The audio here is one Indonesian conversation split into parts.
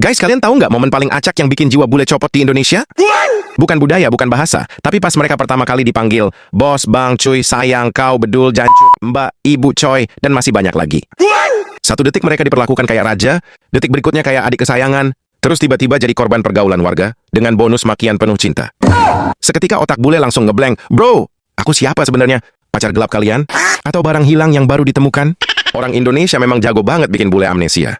Guys, kalian tahu nggak momen paling acak yang bikin jiwa bule copot di Indonesia? Bukan budaya, bukan bahasa. Tapi pas mereka pertama kali dipanggil bos, bang, cuy, sayang, kau, bedul, jancuk, mbak, ibu, coy, dan masih banyak lagi. Satu detik mereka diperlakukan kayak raja, detik berikutnya kayak adik kesayangan, terus tiba-tiba jadi korban pergaulan warga dengan bonus makian penuh cinta. Seketika otak bule langsung ngeblank. Bro, aku siapa sebenarnya? Pacar gelap kalian? Atau barang hilang yang baru ditemukan? Orang Indonesia memang jago banget bikin bule amnesia.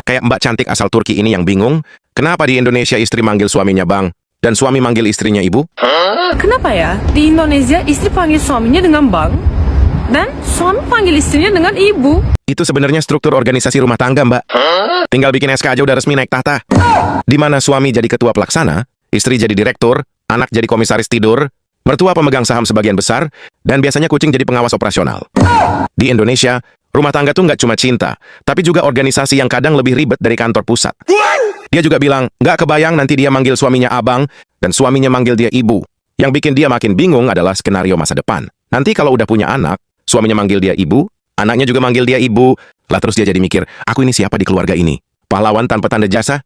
Kayak mbak cantik asal Turki ini yang bingung, kenapa di Indonesia istri manggil suaminya bang, dan suami manggil istrinya ibu? Kenapa ya? Di Indonesia istri panggil suaminya dengan bang, dan suami panggil istrinya dengan ibu. Itu sebenarnya struktur organisasi rumah tangga, mbak. Tinggal bikin SK aja udah resmi naik tahta. Di mana suami jadi ketua pelaksana, istri jadi direktur, anak jadi komisaris tidur, mertua pemegang saham sebagian besar, dan biasanya kucing jadi pengawas operasional. Di Indonesia, rumah tangga tuh nggak cuma cinta, tapi juga organisasi yang kadang lebih ribet dari kantor pusat. Dia juga bilang, nggak kebayang nanti dia manggil suaminya abang, dan suaminya manggil dia ibu. Yang bikin dia makin bingung adalah skenario masa depan. Nanti kalau udah punya anak, suaminya manggil dia ibu, anaknya juga manggil dia ibu. Lah terus dia jadi mikir, aku ini siapa di keluarga ini? Pahlawan tanpa tanda jasa?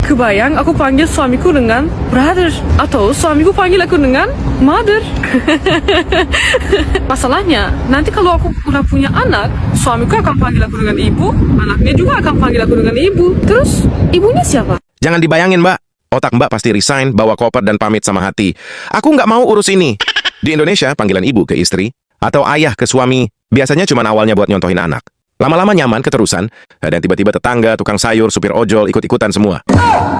Kebayang aku panggil suamiku dengan brother, atau suamiku panggil aku dengan mother. Masalahnya, nanti kalau aku udah punya anak, suamiku akan panggil aku dengan ibu, anaknya juga akan panggil aku dengan ibu. Terus, ibunya siapa? Jangan dibayangin, mbak. Otak mbak pasti resign, bawa koper dan pamit sama hati. Aku nggak mau urus ini. Di Indonesia, panggilan ibu ke istri, atau ayah ke suami, biasanya cuma awalnya buat nyontohin anak. Lama-lama nyaman keterusan, dan tiba-tiba tetangga, tukang sayur, supir ojol, ikut-ikutan semua.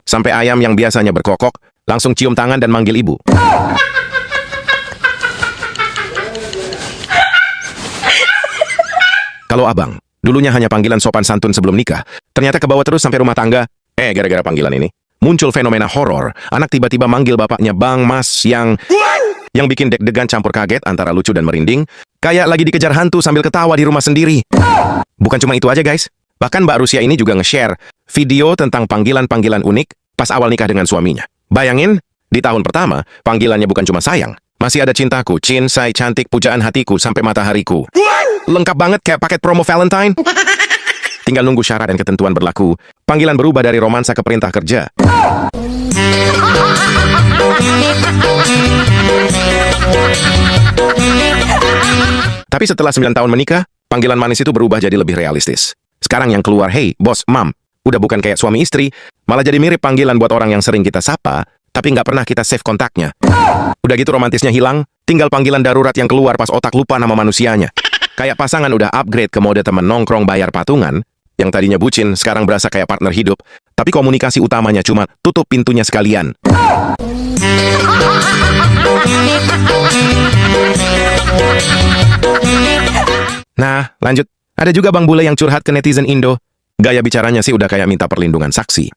Sampai ayam yang biasanya berkokok, langsung cium tangan dan manggil ibu. Kalau abang, dulunya hanya panggilan sopan santun sebelum nikah, ternyata kebawa terus sampai rumah tangga. Gara-gara panggilan ini, muncul fenomena horor. Anak tiba-tiba manggil bapaknya bang, mas, yang bikin deg-degan campur kaget antara lucu dan merinding, kayak lagi dikejar hantu sambil ketawa di rumah sendiri. Bukan cuma itu aja guys, bahkan Mbak Rusia ini juga nge-share video tentang panggilan-panggilan unik pas awal nikah dengan suaminya. Bayangin, di tahun pertama, panggilannya bukan cuma sayang, masih ada cintaku, cin, say, cantik, pujaan hatiku, sampai matahariku. Lengkap banget kayak paket promo Valentine. Tinggal nunggu syarat dan ketentuan berlaku, panggilan berubah dari romansa ke perintah kerja. Tapi setelah 9 tahun menikah, panggilan manis itu berubah jadi lebih realistis. Sekarang yang keluar, hey, bos, mam, udah bukan kayak suami istri, malah jadi mirip panggilan buat orang yang sering kita sapa, tapi nggak pernah kita save kontaknya. Udah gitu romantisnya hilang, tinggal panggilan darurat yang keluar pas otak lupa nama manusianya. Kayak pasangan udah upgrade ke mode teman nongkrong bayar patungan, yang tadinya bucin, sekarang berasa kayak partner hidup, tapi komunikasi utamanya cuma tutup pintunya sekalian. Nah, lanjut. Ada juga bang bule yang curhat ke netizen Indo. Gaya bicaranya sih udah kayak minta perlindungan saksi.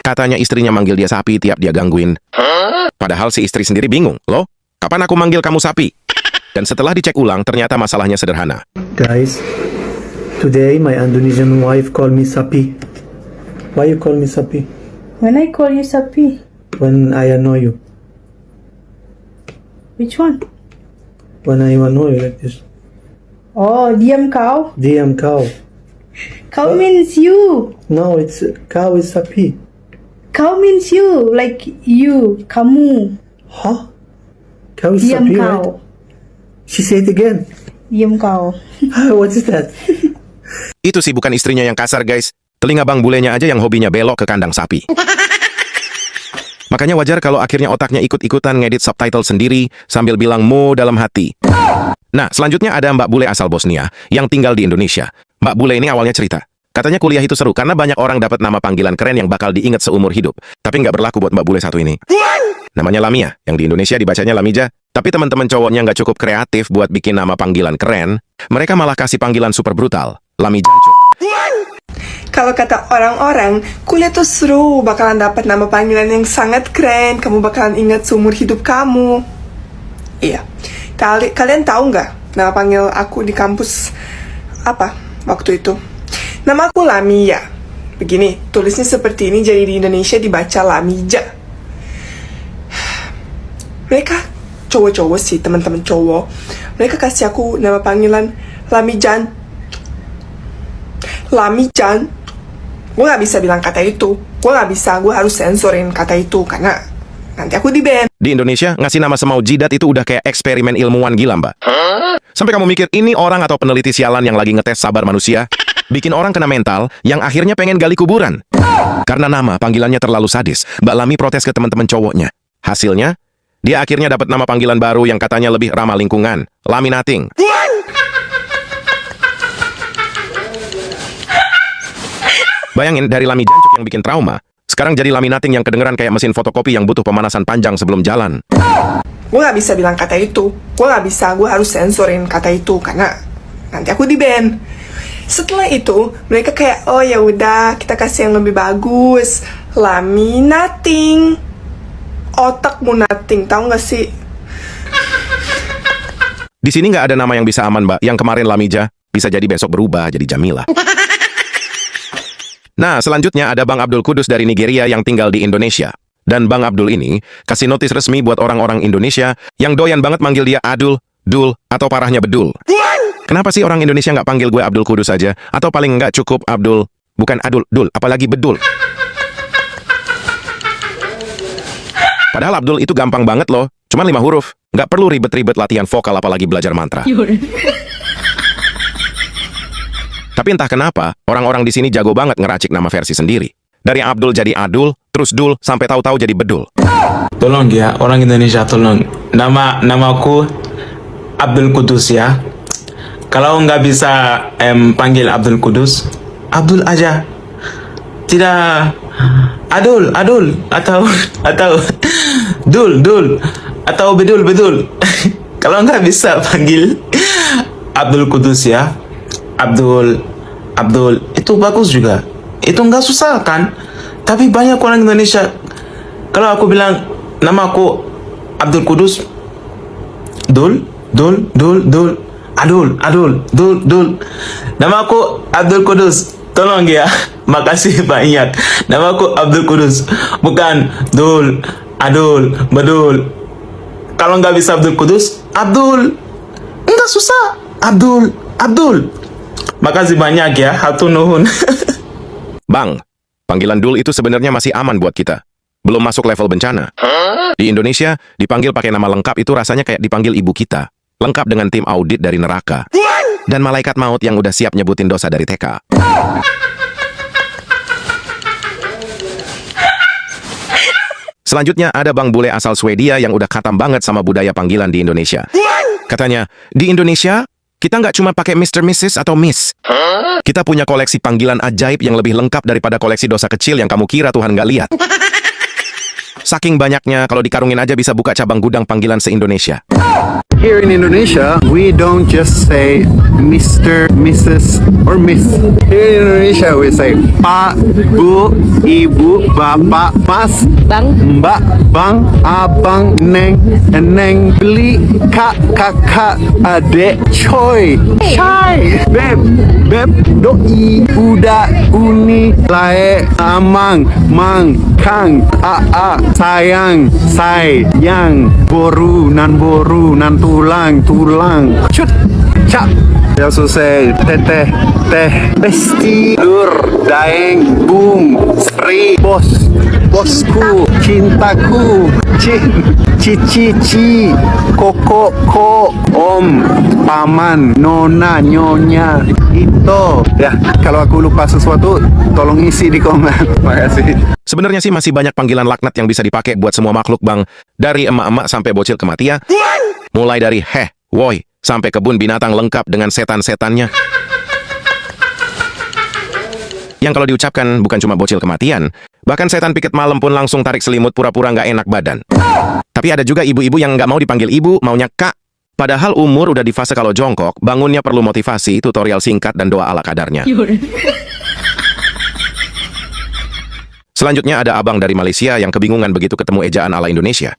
Katanya istrinya manggil dia sapi tiap dia gangguin. Padahal si istri sendiri bingung. Loh, kapan aku manggil kamu sapi? Dan setelah dicek ulang, ternyata masalahnya sederhana. Guys, today my Indonesian wife called me sapi. Why you call me sapi? When I call you Sapi, When I annoy you. which one? When I annoy you like this. Oh, diam kau. Diam kau. Kau means you. No, it's cow is sapi. Kau means you, like you, kamu. Huh? Cow is Diam sapi, kau. right? She said it again. Diam kau. What is that? Itu sih bukan istrinya yang kasar guys. Telinga bang bulenya aja yang hobinya belok ke kandang sapi. Makanya wajar kalau akhirnya otaknya ikut-ikutan ngedit subtitle sendiri sambil bilang mo dalam hati. Nah, selanjutnya ada Mbak Bule asal Bosnia yang tinggal di Indonesia. Mbak Bule ini awalnya cerita. Katanya kuliah itu seru karena banyak orang dapat nama panggilan keren yang bakal diingat seumur hidup. Tapi nggak berlaku buat Mbak Bule satu ini. Namanya Lamia, yang di Indonesia dibacanya Lamija. Tapi teman-teman cowoknya nggak cukup kreatif buat bikin nama panggilan keren. Mereka malah kasih panggilan super brutal. Lamijancuk. Kalau kata orang-orang, kuliah tuh seru, bakalan dapat nama panggilan yang sangat keren, kamu bakalan ingat seumur hidup kamu. Iya, kalian tahu nggak nama panggil aku di kampus apa waktu itu? Nama aku Lamia. Begini, tulisnya seperti ini, jadi di Indonesia dibaca Lamija. Mereka cowok-cowok sih, teman-teman cowok, mereka kasih aku nama panggilan Lamijan. Lamijan. Gue gak bisa bilang kata itu. Gue gak bisa, gue harus sensorin kata itu karena nanti aku di-ban. Di Indonesia, ngasih nama semau jidat itu udah kayak eksperimen ilmuwan gila, Mbak. Sampai kamu mikir ini orang atau peneliti sialan yang lagi ngetes sabar manusia, bikin orang kena mental yang akhirnya pengen gali kuburan. Karena nama panggilannya terlalu sadis, Mbak Lami protes ke teman-teman cowoknya. Hasilnya, dia akhirnya dapat nama panggilan baru yang katanya lebih ramah lingkungan, Laminating. Bayangin, dari Lami jancuk yang bikin trauma, sekarang jadi Laminating yang kedengeran kayak mesin fotokopi yang butuh pemanasan panjang sebelum jalan. Gue gak bisa bilang kata itu. Gue gak bisa, gue harus sensorin kata itu karena nanti aku di-ban. Setelah itu, mereka kayak, oh ya udah, kita kasih yang lebih bagus. Laminating. Otakmu nating, tahu gak sih? Di sini nggak ada nama yang bisa aman, Mbak. Yang kemarin Lamija, bisa jadi besok berubah jadi Jamila. Nah, selanjutnya ada Bang Abdul Kudus dari Nigeria yang tinggal di Indonesia. Dan Bang Abdul ini kasih notis resmi buat orang-orang Indonesia yang doyan banget manggil dia Adul, Dul, atau parahnya Bedul. Kenapa sih orang Indonesia nggak panggil gue Abdul Kudus aja? Atau paling nggak cukup Abdul, bukan Adul, Dul, apalagi Bedul. Padahal Abdul itu gampang banget loh, cuma 5 huruf. Nggak perlu ribet-ribet latihan vokal apalagi belajar mantra. Tapi entah kenapa, orang-orang di sini jago banget ngeracik nama versi sendiri. Dari Abdul jadi Adul, terus Dul, sampai tahu-tahu jadi Bedul. Tolong ya, orang Indonesia tolong. Namaku Abdul Kudus ya. Kalau nggak bisa panggil Abdul Kudus, Abdul aja. Tidak Adul atau Dul atau Bedul. Kalau nggak bisa panggil Abdul Kudus ya. Abdul itu bagus juga. Itu nggak susah kan? Tapi banyak orang Indonesia kalau aku bilang namaku Abdul Kudus, Dul, Adul. Namaku Abdul Kudus. Tolong ya. Makasih banyak. Namaku Abdul Kudus, bukan Dul, Adul, Bedul. Kalau nggak bisa Abdul Kudus, Abdul. Nggak susah. Abdul. Makasih banyak ya, hatur nuhun. Bang, panggilan Dul itu sebenarnya masih aman buat kita. Belum masuk level bencana. Di Indonesia, dipanggil pakai nama lengkap itu rasanya kayak dipanggil ibu kita. Lengkap dengan tim audit dari neraka. Dan malaikat maut yang udah siap nyebutin dosa dari TK. Selanjutnya ada Bang Bule asal Swedia yang udah khatam banget sama budaya panggilan di Indonesia. Katanya, di Indonesia, kita nggak cuma pakai Mr. Mrs. atau Miss. Kita punya koleksi panggilan ajaib yang lebih lengkap daripada koleksi dosa kecil yang kamu kira Tuhan nggak lihat. Saking banyaknya, kalau dikarungin aja bisa buka cabang gudang panggilan se-Indonesia. Here in Indonesia, we don't just say Mr., Mrs., or Miss. Here in Indonesia, we say Pak, Bu, Ibu, Bapak, Mas, Bang, Mbak, Bang, Abang, Neng, Eneng, Beli, Kak, Kakak, Adek, Coy, Syai, Beb, Doi, Uda, Uni, Lae, Amang, Mang, Kang, Aa, Sayang, Say, Yang, Boru, Nan tulang, cut, cap. Ya susah, teteh, besti, lur, daeng, bung, sri, bosku, cintaku, cici, koko, om, paman, nona, nyonya, itu. Ya, kalau aku lupa sesuatu, tolong isi di komen. Makasih. Sebenarnya sih masih banyak panggilan laknat yang bisa dipakai buat semua makhluk, Bang. Dari emak-emak sampai bocil kematian. Mulai dari woi, sampai kebun binatang lengkap dengan setan-setannya. Yang kalau diucapkan bukan cuma bocil kematian, bahkan setan piket malam pun langsung tarik selimut pura-pura nggak enak badan. Tapi ada juga ibu-ibu yang nggak mau dipanggil ibu, maunya kak. Padahal umur udah di fase kalau jongkok, bangunnya perlu motivasi, tutorial singkat, dan doa ala kadarnya. Selanjutnya ada abang dari Malaysia yang kebingungan begitu ketemu ejaan ala Indonesia.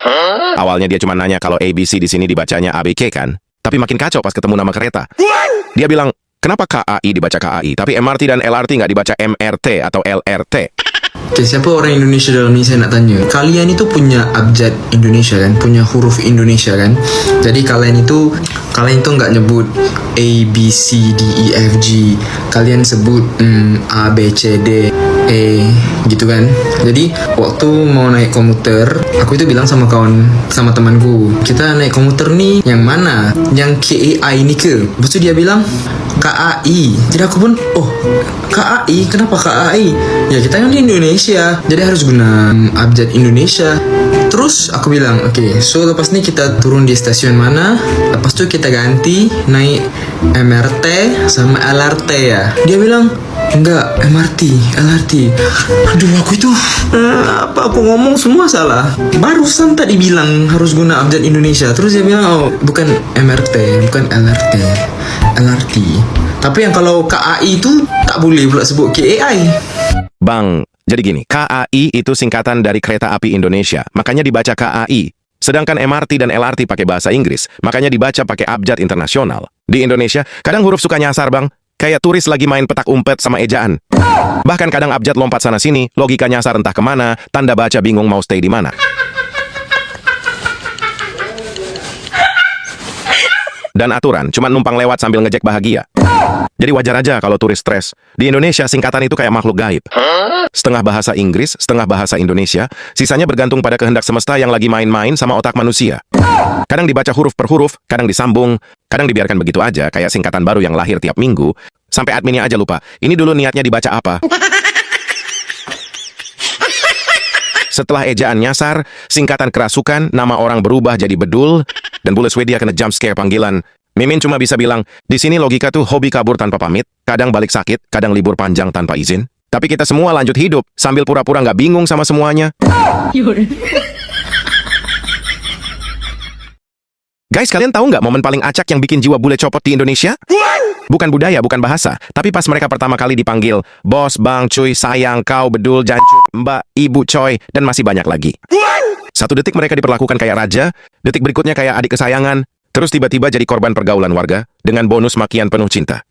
Awalnya dia cuma nanya kalau ABC di sini dibacanya ABK kan? Tapi makin kacau pas ketemu nama kereta. Dia bilang, kenapa KAI dibaca KAI, tapi MRT dan LRT nggak dibaca MRT atau LRT? Oke, siapa orang Indonesia dalam ini saya nak tanya. Kalian itu punya abjad Indonesia kan? Punya huruf Indonesia kan? Jadi kalian itu nggak nyebut A, B, C, D, E, F, G. Kalian sebut A, B, C, D, gitu kan. Jadi waktu mau naik komuter, aku itu bilang sama sama temanku, kita naik komuter nih yang mana, yang KAI ini ke. Lepas itu dia bilang KAI. Jadi aku pun, oh KAI, kenapa KAI? Ya kita kan di Indonesia, jadi harus guna abjad Indonesia. Terus aku bilang, oke, so lepas ini kita turun di stasiun mana, lepas itu kita ganti naik MRT sama LRT ya. Dia bilang, enggak, LRT. Aduh, aku itu apa aku ngomong semua salah. Barusan tadi bilang harus guna abjad Indonesia. Terus dia bilang, oh bukan MRT, bukan LRT. Tapi yang kalau KAI itu tak boleh pula sebut KAI. Bang, jadi gini, KAI itu singkatan dari Kereta Api Indonesia, makanya dibaca KAI. Sedangkan MRT dan LRT pakai bahasa Inggris, makanya dibaca pakai abjad internasional. Di Indonesia, kadang huruf suka nyasar bang, kayak turis lagi main petak umpet sama ejaan. Bahkan kadang abjad lompat sana-sini, logika nyasar entah kemana, tanda baca bingung mau stay di mana. Dan aturan, cuma numpang lewat sambil ngejek bahagia. Jadi wajar aja kalau turis stres. Di Indonesia, singkatan itu kayak makhluk gaib. Setengah bahasa Inggris, setengah bahasa Indonesia, sisanya bergantung pada kehendak semesta yang lagi main-main sama otak manusia. Kadang dibaca huruf per huruf, kadang disambung, kadang dibiarkan begitu aja, kayak singkatan baru yang lahir tiap minggu. Sampai adminnya aja lupa, ini dulu niatnya dibaca apa. Setelah ejaan nyasar, singkatan kerasukan, nama orang berubah jadi bedul, dan bule Swedia kena jump scare panggilan. Mimin cuma bisa bilang, di sini logika tuh hobi kabur tanpa pamit, kadang balik sakit, kadang libur panjang tanpa izin. Tapi kita semua lanjut hidup, sambil pura-pura nggak bingung sama semuanya. Guys, kalian tahu nggak momen paling acak yang bikin jiwa bule copot di Indonesia? Bukan budaya, bukan bahasa, tapi pas mereka pertama kali dipanggil, bos, bang, cuy, sayang, kau, bedul, jancuk, mbak, ibu, coy, dan masih banyak lagi. Satu detik mereka diperlakukan kayak raja, detik berikutnya kayak adik kesayangan, terus tiba-tiba jadi korban pergaulan warga dengan bonus makian penuh cinta.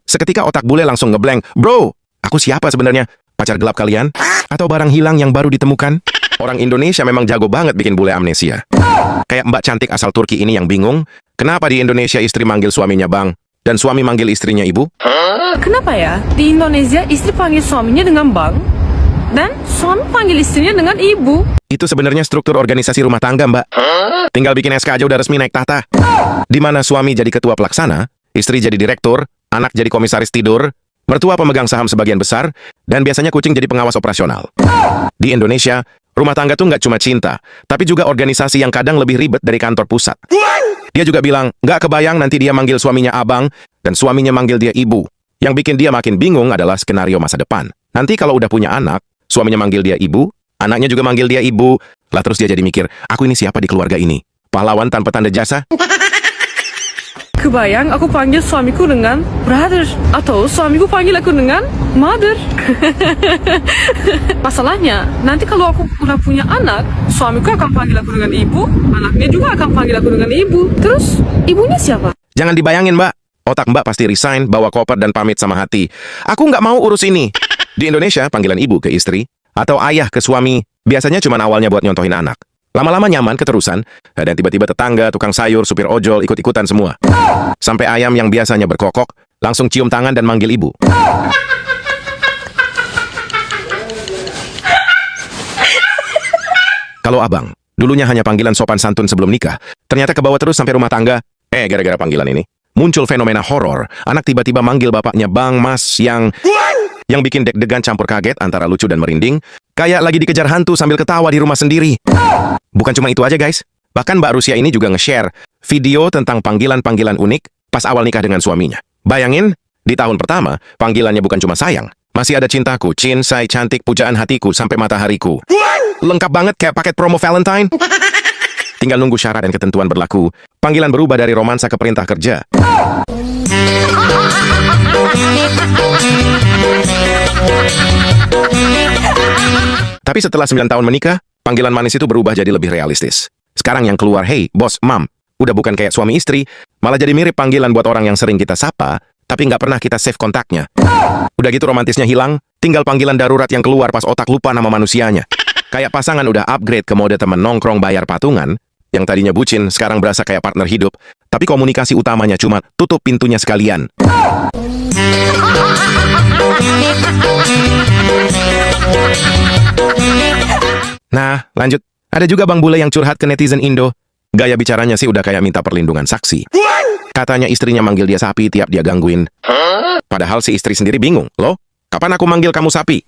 Seketika otak bule langsung ngeblank. Bro, aku siapa sebenarnya? Pacar gelap kalian? Atau barang hilang yang baru ditemukan? Orang Indonesia memang jago banget bikin bule amnesia. Kayak mbak cantik asal Turki ini yang bingung, kenapa di Indonesia istri manggil suaminya bang, dan suami manggil istrinya ibu? Kenapa ya? Di Indonesia istri panggil suaminya dengan bang, dan suami panggil istrinya dengan ibu. Itu sebenarnya struktur organisasi rumah tangga, mbak. Tinggal bikin SK aja udah resmi naik tahta. Di mana suami jadi ketua pelaksana, istri jadi direktur, anak jadi komisaris tidur, mertua pemegang saham sebagian besar, dan biasanya kucing jadi pengawas operasional. Di Indonesia, rumah tangga tuh nggak cuma cinta, tapi juga organisasi yang kadang lebih ribet dari kantor pusat. Dia juga bilang, nggak kebayang nanti dia manggil suaminya abang, dan suaminya manggil dia ibu. Yang bikin dia makin bingung adalah skenario masa depan. Nanti kalau udah punya anak, suaminya manggil dia ibu, anaknya juga manggil dia ibu. Lah terus dia jadi mikir, aku ini siapa di keluarga ini? Pahlawan tanpa tanda jasa? Kebayang aku panggil suamiku dengan brother, atau suamiku panggil aku dengan mother. Masalahnya, nanti kalau aku udah punya anak, suamiku akan panggil aku dengan ibu, anaknya juga akan panggil aku dengan ibu. Terus, ibunya siapa? Jangan dibayangin, mbak. Otak mbak pasti resign, bawa koper dan pamit sama hati. Aku nggak mau urus ini. Di Indonesia, panggilan ibu ke istri, atau ayah ke suami, biasanya cuma awalnya buat nyontohin anak. Lama-lama nyaman keterusan, dan tiba-tiba tetangga, tukang sayur, supir ojol, ikut-ikutan semua. Sampai ayam yang biasanya berkokok, langsung cium tangan dan manggil ibu. Kalau abang, dulunya hanya panggilan sopan santun sebelum nikah, ternyata kebawa terus sampai rumah tangga. Gara-gara panggilan ini, muncul fenomena horor, anak tiba-tiba manggil bapaknya bang, mas, yang bikin deg-degan campur kaget antara lucu dan merinding, kayak lagi dikejar hantu sambil ketawa di rumah sendiri. Bukan cuma itu aja guys, bahkan Mbak Rusia ini juga nge-share video tentang panggilan-panggilan unik pas awal nikah dengan suaminya. Bayangin, di tahun pertama, panggilannya bukan cuma sayang, masih ada cintaku, cin, say, cantik, pujaan hatiku, sampai matahariku. Lengkap banget kayak paket promo Valentine. Tinggal nunggu syarat dan ketentuan berlaku, panggilan berubah dari romansa ke perintah kerja. Tapi setelah 9 tahun menikah, panggilan manis itu berubah jadi lebih realistis. Sekarang yang keluar, hey, bos, mam, udah bukan kayak suami istri, malah jadi mirip panggilan buat orang yang sering kita sapa, tapi nggak pernah kita save kontaknya. Udah gitu romantisnya hilang, tinggal panggilan darurat yang keluar pas otak lupa nama manusianya. Kayak pasangan udah upgrade ke mode temen nongkrong bayar patungan, yang tadinya bucin, sekarang berasa kayak partner hidup, tapi komunikasi utamanya cuma tutup pintunya sekalian. Nah, lanjut. Ada juga Bang Bule yang curhat ke netizen Indo. Gaya bicaranya sih udah kayak minta perlindungan saksi. Katanya istrinya manggil dia sapi tiap dia gangguin. Padahal si istri sendiri bingung. Loh, kapan aku manggil kamu sapi?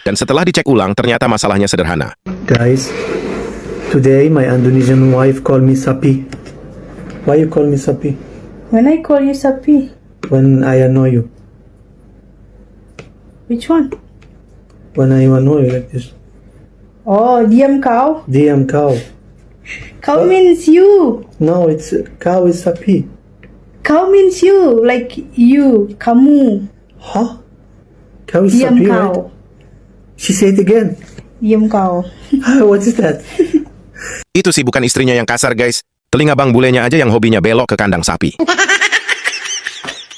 Dan setelah dicek ulang, ternyata masalahnya sederhana. Guys, today my Indonesian wife call me Sapi. Why you call me Sapi? When I call you Sapi, When I annoy you. which one? When I annoy you like this. Oh, diam kau. Diam kau. Kau means you. No, it's cow is Sapi. Kau means you, like you, kamu. Huh? Cow is Diam Sapi, kau. right? She said it again. Diam kau. What is that? Itu sih bukan istrinya yang kasar, guys. Telinga Bang Bulenya aja yang hobinya belok ke kandang sapi.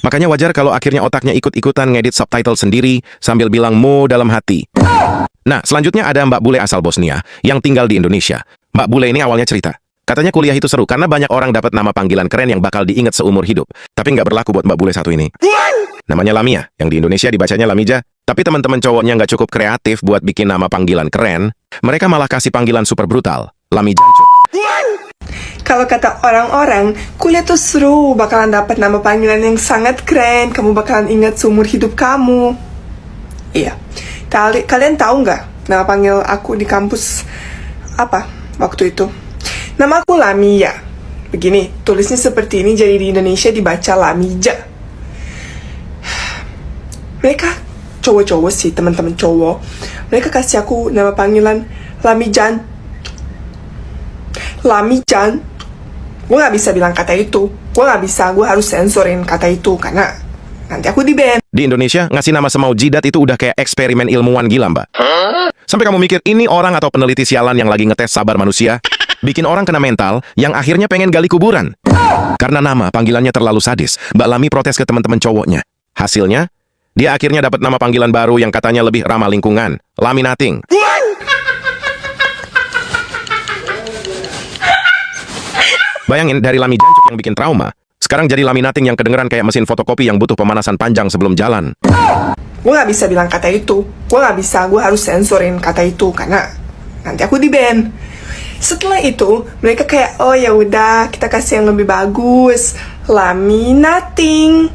Makanya wajar kalau akhirnya otaknya ikut-ikutan ngedit subtitle sendiri sambil bilang mo dalam hati. Nah, selanjutnya ada Mbak Bule asal Bosnia yang tinggal di Indonesia. Mbak Bule ini awalnya cerita. Katanya kuliah itu seru karena banyak orang dapat nama panggilan keren yang bakal diingat seumur hidup. Tapi nggak berlaku buat Mbak Bule satu ini. Namanya Lamia, yang di Indonesia dibacanya Lamija. Tapi teman-teman cowoknya nggak cukup kreatif buat bikin nama panggilan keren. Mereka malah kasih panggilan super brutal. Lamijancuk. Kalau kata orang-orang, kuliah tuh seru, bakalan dapat nama panggilan yang sangat keren, kamu bakalan ingat seumur hidup kamu. Iya, kalian tahu nggak nama panggil aku di kampus apa waktu itu? Nama aku Lamia. Begini, tulisnya seperti ini, jadi di Indonesia dibaca Lamija. Mereka cowok-cowok sih, teman-teman cowok. Mereka kasih aku nama panggilan Lamijan. Lamijan. Gue gak bisa bilang kata itu. Gue harus sensorin kata itu karena nanti aku di-ban. Di Indonesia, ngasih nama semau jidat itu udah kayak eksperimen ilmuwan gila, Mbak. Sampai kamu mikir, ini orang atau peneliti sialan yang lagi ngetes sabar manusia? Bikin orang kena mental, yang akhirnya pengen gali kuburan. Karena nama panggilannya terlalu sadis, Mbak Lami protes ke teman-teman cowoknya. Hasilnya, dia akhirnya dapat nama panggilan baru yang katanya lebih ramah lingkungan. Laminating. Bayangin, dari Lamijancuk yang bikin trauma, sekarang jadi laminating yang kedengeran kayak mesin fotokopi yang butuh pemanasan panjang sebelum jalan. Gue gak bisa bilang kata itu. Gue harus sensorin kata itu karena nanti aku di-ban. Setelah itu, mereka kayak, oh ya udah, kita kasih yang lebih bagus. Laminating.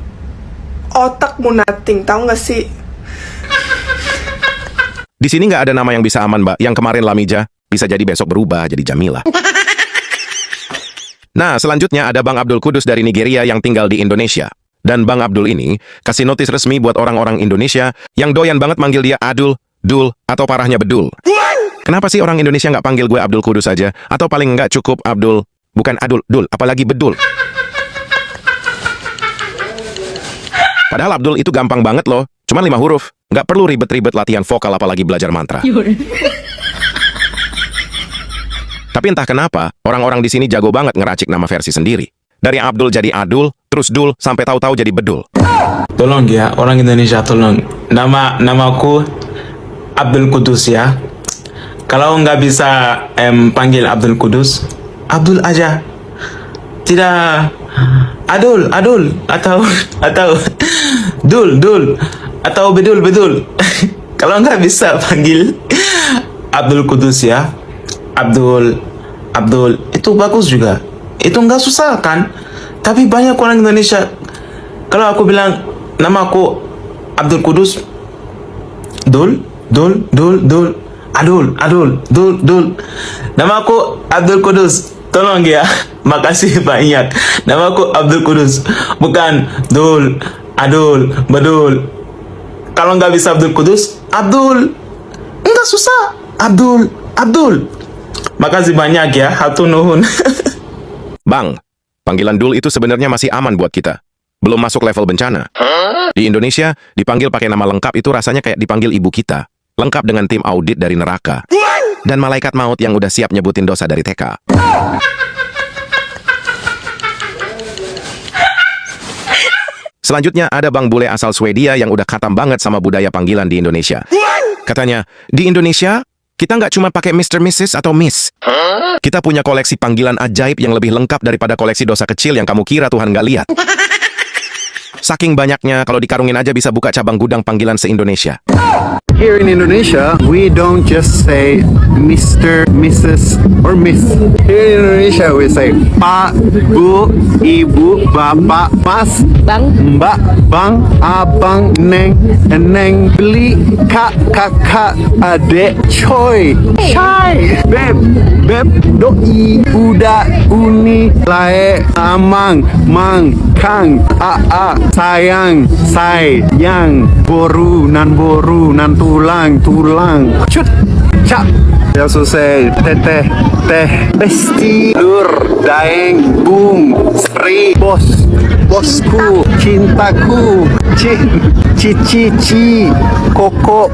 Otakmu nating, tahu gak sih? Di sini nggak ada nama yang bisa aman, Mbak. Yang kemarin Lamija, bisa jadi besok berubah jadi Jamila. Nah, selanjutnya ada Bang Abdul Kudus dari Nigeria yang tinggal di Indonesia. Dan Bang Abdul ini kasih notis resmi buat orang-orang Indonesia yang doyan banget manggil dia Adul, Dul, atau parahnya Bedul. Kenapa sih orang Indonesia nggak panggil gue Abdul Kudus aja? Atau paling nggak cukup Abdul, bukan Adul, Dul, apalagi Bedul. Padahal Abdul itu gampang banget loh, cuma 5 huruf. Nggak perlu ribet-ribet latihan vokal apalagi belajar mantra. Tapi entah kenapa, orang-orang di sini jago banget ngeracik nama versi sendiri. Dari Abdul jadi Adul, terus Dul, sampai tahu-tahu jadi Bedul. Tolong ya, orang Indonesia tolong. Namaku Abdul Kudus ya. Kalau nggak bisa panggil Abdul Kudus, Abdul aja. Tidak Adul atau Dul atau Bedul. Kalau nggak bisa panggil Abdul Kudus ya. Abdul itu bagus juga. Itu nggak susah kan? Tapi banyak orang Indonesia kalau aku bilang nama aku Abdul Kudus, Dul. Nama aku Abdul Kudus. Tolong ya. Makasih banyak. Nama aku Abdul Kudus, bukan Dul, Adul, Bedul. Kalau nggak bisa Abdul Kudus, Abdul. Nggak susah. Abdul. Makasih banyak ya, hatur nuhun. Bang, panggilan Dul itu sebenarnya masih aman buat kita. Belum masuk level bencana. Di Indonesia, dipanggil pakai nama lengkap itu rasanya kayak dipanggil ibu kita. Lengkap dengan tim audit dari neraka. Dan malaikat maut yang udah siap nyebutin dosa dari TK. Selanjutnya ada Bang Bule asal Swedia yang udah khatam banget sama budaya panggilan di Indonesia. Katanya, di Indonesia, kita nggak cuma pakai Mr. Mrs. atau Miss. Kita punya koleksi panggilan ajaib yang lebih lengkap daripada koleksi dosa kecil yang kamu kira Tuhan nggak lihat. Saking banyaknya, kalau dikarungin aja bisa buka cabang gudang panggilan se-Indonesia. Here in Indonesia, we don't just say Mr., Mrs., or Miss. Here in Indonesia, we say Pak, Bu, Ibu, Bapak, Mas, Bang. Mbak, Bang, Abang, Neng, Eneng, Beli, Kak, Kakak, Adek, Coy, Syai, Beb, Doi, Uda, Uni, Lae, Amang, Mang, Kang, Aa, Sayang, Say, Yang, Boru, Nan tulang, cut, cap. Ya susah, teteh, besti, lur, daeng, bung, spri, bosku, cintaku, cici, koko,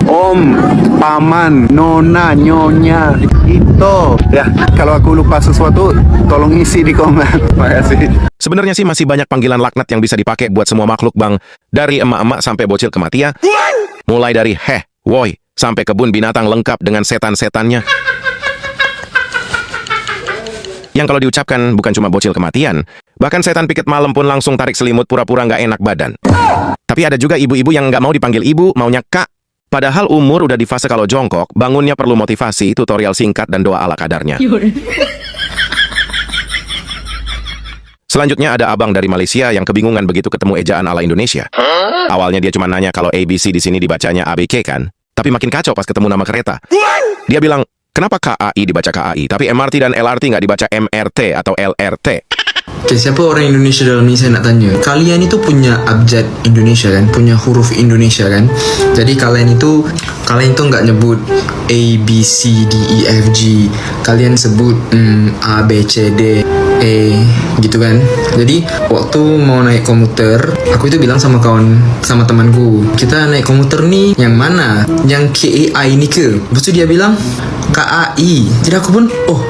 om, paman, nona, nyonya, itu. Ya, kalau aku lupa sesuatu, tolong isi di komen. Makasih. Sebenarnya sih masih banyak panggilan laknat yang bisa dipakai buat semua makhluk, Bang. Dari emak-emak sampai bocil kematian. Mulai dari heh, woi, sampai kebun binatang lengkap dengan setan-setannya. Yang kalau diucapkan bukan cuma bocil kematian, bahkan setan piket malam pun langsung tarik selimut pura-pura nggak enak badan. Tapi ada juga ibu-ibu yang nggak mau dipanggil ibu, maunya kak. Padahal umur udah di fase kalau jongkok, bangunnya perlu motivasi, tutorial singkat, dan doa ala kadarnya. Selanjutnya ada abang dari Malaysia yang kebingungan begitu ketemu ejaan ala Indonesia. Awalnya dia cuma nanya kalau ABC di sini dibacanya ABK kan? Tapi makin kacau pas ketemu nama kereta. Dia bilang, kenapa KAI dibaca KAI, tapi MRT dan LRT nggak dibaca MRT atau LRT? Oke, siapa orang Indonesia dalam ini saya nak tanya. Kalian itu punya abjad Indonesia kan? Punya huruf Indonesia kan? Jadi kalian itu nggak nyebut A, B, C, D, E, F, G. Kalian sebut A, B, C, D, E gitu kan? Jadi waktu mau naik komuter, aku itu bilang sama temanku, kita naik komuter nih yang mana? Yang KAI ini ke? Lepas itu dia bilang KAI. Jadi aku pun, oh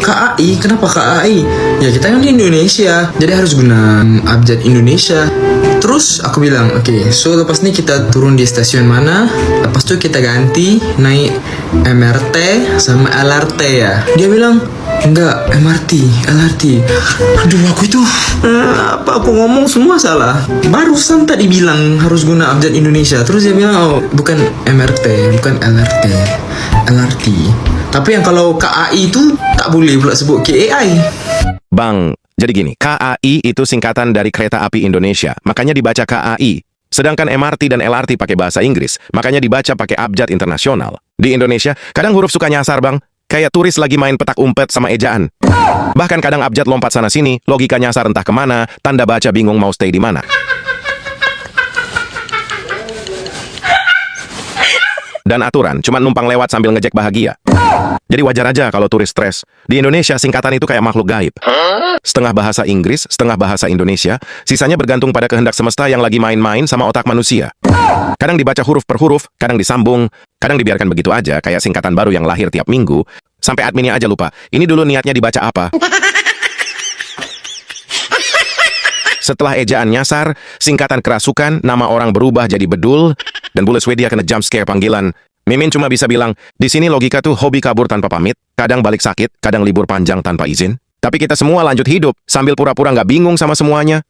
KAI, kenapa KAI? Ya kita kan di Indonesia, jadi harus guna abjad Indonesia. Terus aku bilang, oke, so lepas ni kita turun di stasiun mana? Lepas tu kita ganti naik MRT sama LRT ya. Dia bilang, enggak, MRT, LRT. Aduh, aku itu apa aku ngomong semua salah. Barusan tadi bilang harus guna abjad Indonesia. Terus dia bilang, oh bukan MRT, bukan LRT, LRT. Tapi yang kalau KAI itu tak boleh pula sebut KAI. Bang, jadi gini, KAI itu singkatan dari Kereta Api Indonesia, makanya dibaca KAI. Sedangkan MRT dan LRT pakai bahasa Inggris, makanya dibaca pakai abjad internasional. Di Indonesia, kadang huruf suka nyasar, Bang. Kayak turis lagi main petak umpet sama ejaan. Bahkan kadang abjad lompat sana-sini, logika nyasar entah kemana, tanda baca bingung mau stay di mana. Dan aturan, cuma numpang lewat sambil ngejek bahagia. Jadi wajar aja kalau turis stres. Di Indonesia, singkatan itu kayak makhluk gaib. Setengah bahasa Inggris, setengah bahasa Indonesia, sisanya bergantung pada kehendak semesta yang lagi main-main sama otak manusia. Kadang dibaca huruf per huruf, kadang disambung, kadang dibiarkan begitu aja, kayak singkatan baru yang lahir tiap minggu, sampai adminnya aja lupa, ini dulu niatnya dibaca apa. Setelah ejaan nyasar, singkatan kerasukan, nama orang berubah jadi bedul, dan bule Swedia kena jump scare panggilan. Mimin cuma bisa bilang, di sini logika tuh hobi kabur tanpa pamit, kadang balik sakit, kadang libur panjang tanpa izin. Tapi kita semua lanjut hidup, sambil pura-pura nggak bingung sama semuanya.